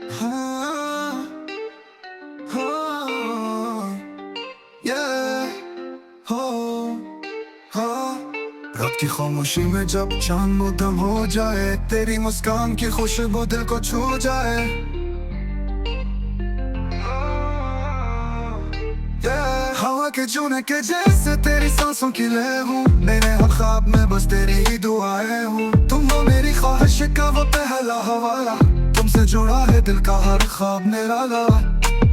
हाँ, हाँ, yeah, हो, हाँ। रात की खामोशी में जब चांद मुद्दम हो जाए, तेरी मुस्कान की खुशबू दिल को छू जाए। हवा के झोंके के जैसे तेरी सांसों की लय हूँ, मेरे हर ख्वाब में बस तेरी ही दुआएं हूँ। तुम हो मेरी ख्वाहिश का वो पहला हवाला, तुमसे जुड़ा है दिल का हर ख्वाब निराला।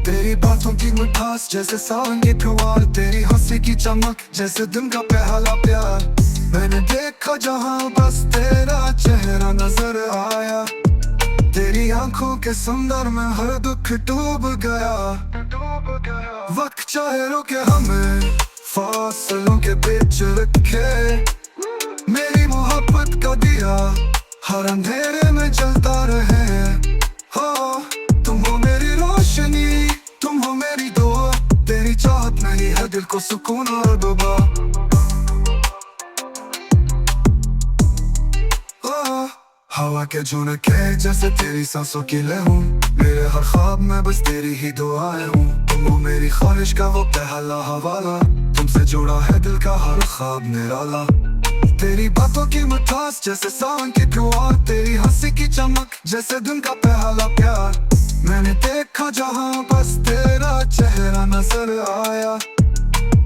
तेरी बातों की मिठास जैसे सावन की फुहार, तेरी हंसी की चमक जैसे दिन का पहला प्यार। मैंने देखा जहाँ बस तेरा चेहरा नजर आया, तेरी आंखों के सुंदर में हर दुख डूब गया। वक्त चाहे रोके हमें फासलों के बीच रखे, मेरी मोहब्बत का दिया हर अंधेरे में जलता रहे। हो तुम हो मेरी रोशनी, तुम हो मेरी दुआ, तेरी चाहत नहीं है दिल को सुकून और दुबा। हवा के झोंके जैसे तेरी सांसों की लय हूँ, मेरे हर ख्वाब में बस तेरी ही दुआएं हूँ। तुम हो मेरी ख्वाहिश का वो पहला हवाला, तुमसे जुड़ा है दिल का हर ख्वाब निराला। तेरी बातों की मिठास जैसे सावन की फुहार, तेरी हंसी की चमक जैसे दिन का पहला प्यार। मैंने देखा जहाँ बस तेरा चेहरा नजर आया,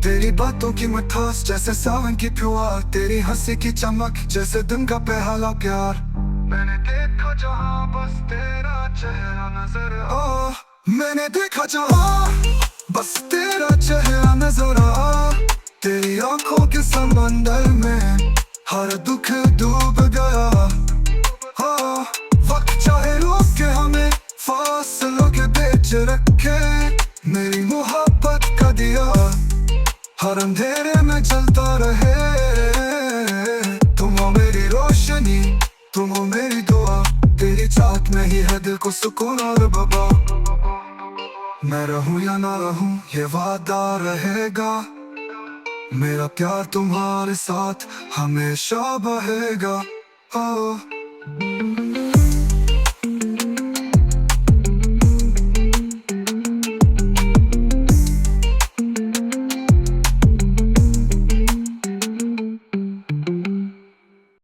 तेरी बातों की मिठास जैसे सावन की फुहार, तेरी हंसी की चमक जैसे दिन का पहला प्यार। मैंने देखा जहाँ बस तेरा चेहरा नजर आ, मैंने देखा जहाँ बस तेरा चेहरा नजर आ, तेरी आंखों के समंदर में हर दुख डूब गया। हाँ, वक्त चाहे रोक के हमें फासलों के बीच रखे, मेरी मोहब्बत का दिया हर अंधेरे में जलता रहे। तुम हो मेरी रोशनी, तुम हो मेरी दुआ, तेरी चाहत में ही है दिल को सुकून और बबा। मैं रहूं या ना रहूं ये वादा रहेगा, मेरा प्यार तुम्हारे साथ हमेशा बहेगा। ओ